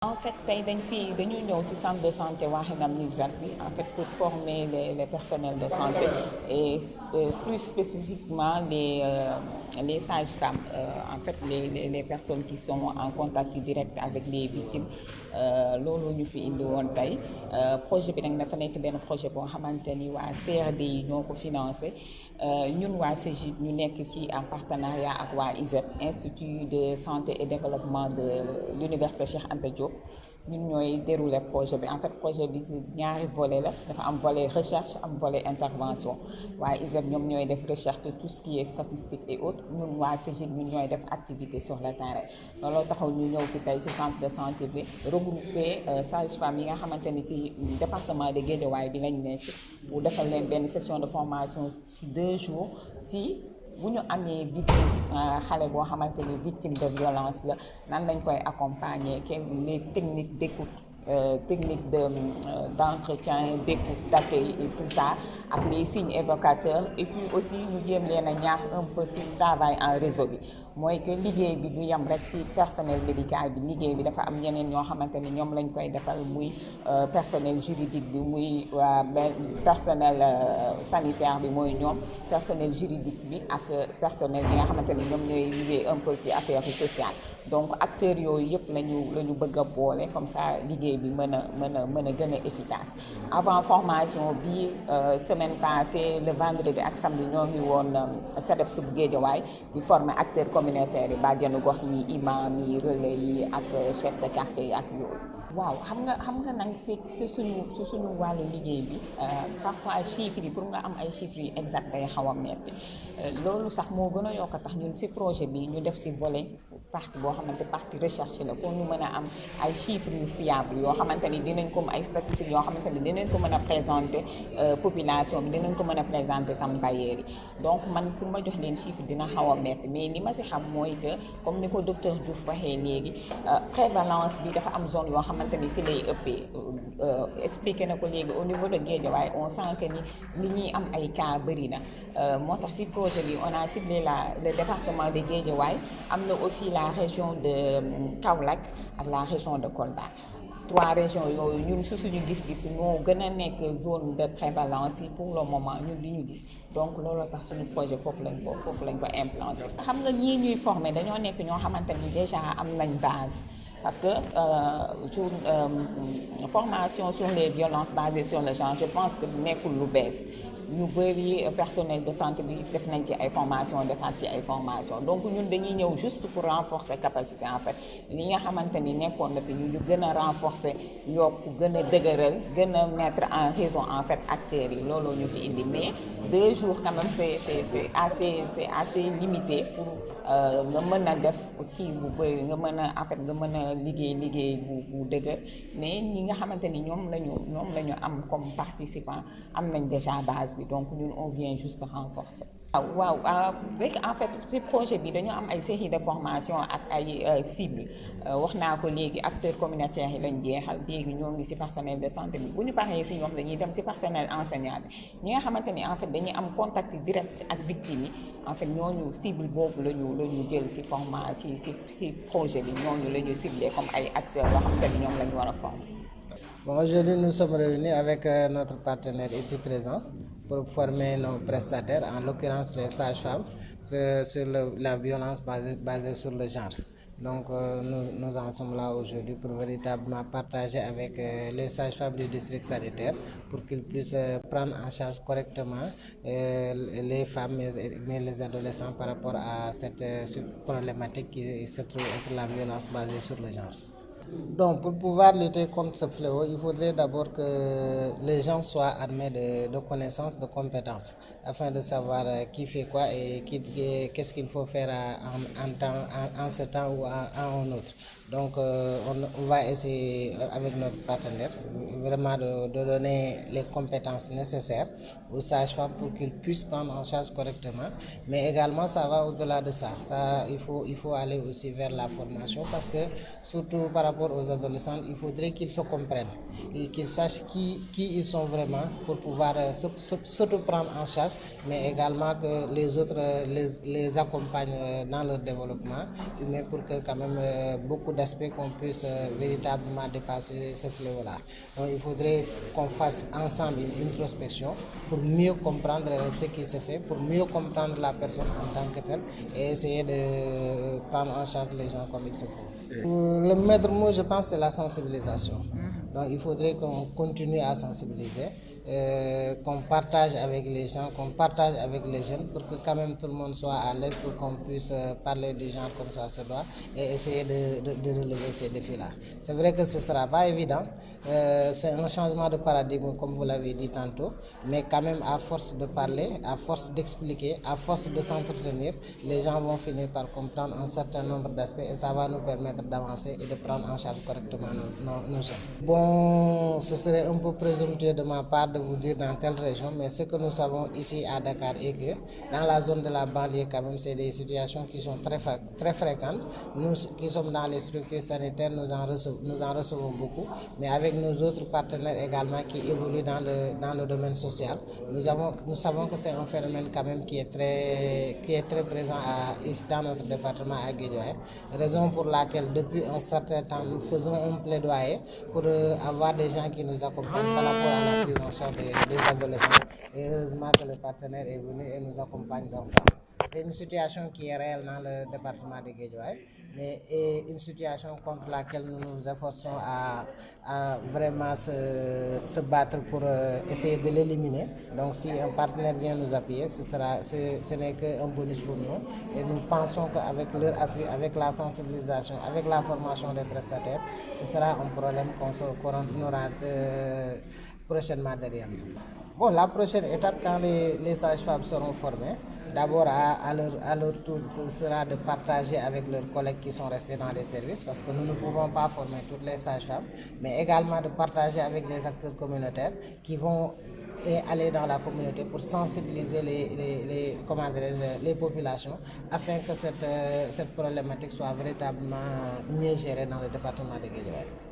En fait, dañu ñëw ci centre de santé Wakhinane Nimzatt bi en fait pour former les personnels de santé et plus spécifiquement les sages-femmes, en fait les personnes qui sont en contact direct avec les victimes. Loolu ñu fi indi woon tey projet bi nag dafa nekk benn projet boo xamante ni waa CRD yi ñoo ko financé. Ñun waa CEGID ñu nekk ci en partenariat ak waa ISET Institut de santé et développement de l'université Cheikh Anta Diop. ñun ñooy dérouler projet bi en fait projet bi ci ñaari volet la dafa am volet recherche am volet intervention waaye ISET ñoom ñooy def recherche de tout ce qui est statistique et autres ñun waa CEGID ñun ñooy def activité sur le terrain. looloo taxaw ñu ñëw fi tey ci centre de santé bi regrouper sages-femmes yi nga xamante ni ci département de Guédiawaye bi lañ nekk pour defal leen benn session de formation ci 2 jours ci bu ñu amee victime xale boo xamante ni victime de violence la nan lañ koy accompagner les techniques d'écoute, techniques d'entretien, d'écoute, d'accueil et tout ça ak les signes évocateurs et puis aussi ñu jéem leen a ñaax un peu ci travail en réseau bi mooy que liggéey bi du yem rek ci personnel médical bi liggéey bi dafa am ñeneen ñoo xamante ni ñoom lañ koy defal muy personnel juridique bi muy personnel sanitaire bi mooy ñoom personnel juridique bi ak personnel bi nga xamante ni ñoom ñooy liggéey un peu ci affaire sociale. Donc acteurs yooyu yëpp la ñu bëgg a boole comme ça liggéey bi mën a gën a efficace. Avant formation bi semaine passée le vendredi ak samedi ñoo ngi woon CEDEPS bu Guédiawaye di former acteurs communautaires yi bàjjenu gox yi imam yi relais yi ak chef de quartier yi ak yooyu. waaw xam nga nag ci suñu wàllu liggéey bi parfois chiffres yi pour nga am ay chiffres yu exact day xaw a metti loolu sax moo gën a yokk a tax ñun ci projet bi ñu def ci volet partie boo xamante partie recherche la pour ñu mën a am ay chiffres yu fiable yoo xamante ni dinañ ko ay statistiques yoo xamante ni dinañ ko mën a présenter population bi dinañ ko mën a présenter tam bailleurs yi. Donc man pour ma jox leen chiffre dina xaw a metti mais li ma ci xam mooy que comme ni ko docteur Diouf waxee léegi prévalence bi dafa am zone yoo xamante ni ci lay ëppee expliqué na ko léegi au niveau de Guédiawaye on sent que ni ñuy am ay cas bëri na moo tax ci projet bi on a ciblé le département de Guédiawaye am na aussi la région de Kaolack ak la région de Kolda. 3 régions yooyu ñun suñu gis-gis moo gën a nekk zone de prévalence yi pour le moment ñun li ñu gis donc loolu tax suñu projet foofu lañ ko implanté. xam nga ñii ñuy former dañoo nekk ñoo xamante ni déjà am nañ base. Parce que formation sur les violences basées sur le genre je pense que nekkul lu bees ñu bëri personnel de santé bi def nañ ci ay formation defaat ci ay formation donc ñun dañuy ñëw juste pour renforcer capacité en fait li nga xamante ni nekkoon na fi ñu gën a renforcer yokk gën a dëgëral gën a mettre en raison en fait acteurs yi looloo ñu fi indi mais 2 jours quand même c'est assez limité pour nga mën a def kii bu bëri nga mën a en fait nga mën a liggéey bu dëgër mais ñi nga xamante ni ñoom lañu am comme participant am nañ déjà base bi donc ñun on vient juste renforcer. waaw rek en fait ci projet bi dañoo am ay série de formation ak ay cibles wax naa ko léegi acteurs communautaires yi lañ jeexal léegi ñoo ngi ci personnel de santé bi bu ñu paree ci ñoom dañuy dem ci personnel enseignant bi ñi nga xamante ni en fait dañuy am contact direct ak victimes yi en fait ñooñu cible boobu la ñu jël ci formation ci projet bi ñooñu la ñu ciblé comme ay acteurs yoo xamante ni ñoom la ñu war a former. Bon, aujourd'hui nous sommes réunis avec notre partenaire ici présent pour former nos prestataires, en l'occurrence les sages-femmes, sur la violence basée sur le genre. Donc nous en sommes là aujourd'hui pour véritablement partager avec les sages-femmes du district sanitaire pour qu'ils puissent prendre en charge correctement les femmes mais les adolescents par rapport à cette problématique qui se trouve être la violence basée sur le genre. Donc, pour pouvoir lutter contre ce fléau, il faudrait d'abord que les gens soient armés de connaissances, de compétences, afin de savoir qui fait quoi et qu'est-ce qu'il faut faire en ce temps ou en un autre. Donc, on va essayer avec notre partenaire vraiment de donner les compétences nécessaires aux sages-femmes pour qu'ils puissent prendre en charge correctement. Mais également, ça va au-delà de ça. Il faut aller aussi vers la formation parce que, surtout par rapport aux adolescents, il faudrait qu'ils se comprennent et qu'ils sachent qui ils sont vraiment pour pouvoir s'auto-prendre en charge, mais également que les autres les accompagnent dans leur développement humain pour que quand même beaucoup d'aspects qu'on puisse véritablement dépasser ce fléau-là. Donc il faudrait qu'on fasse ensemble une introspection pour mieux comprendre ce qui se fait, pour mieux comprendre la personne en tant que telle et essayer de prendre en charge les gens comme il se faut. Le maître mot, je pense, c'est la sensibilisation. Donc il faudrait qu'on continue à sensibiliser, qu'on partage avec les gens, qu'on partage avec les jeunes pour que quand même tout le monde soit à l'aise pour qu'on puisse parler du genre comme ça se doit et essayer de relever ces défis-là. C'est vrai que ce ne sera pas évident, c'est un changement de paradigme comme vous l'avez dit tantôt, mais quand même à force de parler, à force d'expliquer, à force de s'entretenir, les gens vont finir par comprendre un certain nombre d'aspects et ça va nous permettre d'avancer et de prendre en charge correctement nos jeunes. Bon, ce serait un peu présomptueux de ma part de vous dire dans telle région, mais ce que nous savons ici à Dakar est que dans la zone de la banlieue, quand même, c'est des situations qui sont très fréquentes. Nous qui sommes dans les structures sanitaires, nous en recevons beaucoup, mais avec nos autres partenaires également qui évoluent dans le domaine social, nous savons que c'est un phénomène quand même qui est très présent ici dans notre département à Guédiawaye, raison pour laquelle depuis un certain temps nous faisons un plaidoyer pour avoir des gens qui nous accompagnent par rapport à la prise en charge des adolescents. Et heureusement que le partenaire est venu et nous accompagne dans ça. C'est une situation qui est réelle dans le département de Guédiawaye, mais est une situation contre laquelle nous nous efforçons à vraiment se battre pour essayer de l'éliminer. Donc si un partenaire vient nous appuyer, ce n'est qu'un bonus pour nous. Et nous pensons qu'avec leur appui, avec la sensibilisation, avec la formation des prestataires, ce sera un problème qu'on aura prochainement derrière nous. Bon, la prochaine étape, quand les sages-femmes seront formées, d'abord à leur tour, ce sera de partager avec leurs collègues qui sont restés dans les services, parce que nous ne pouvons pas former toutes les sages-femmes, mais également de partager avec les acteurs communautaires qui vont aller dans la communauté pour sensibiliser les populations afin que cette problématique soit véritablement mieux gérée dans le département de Guédiawaye.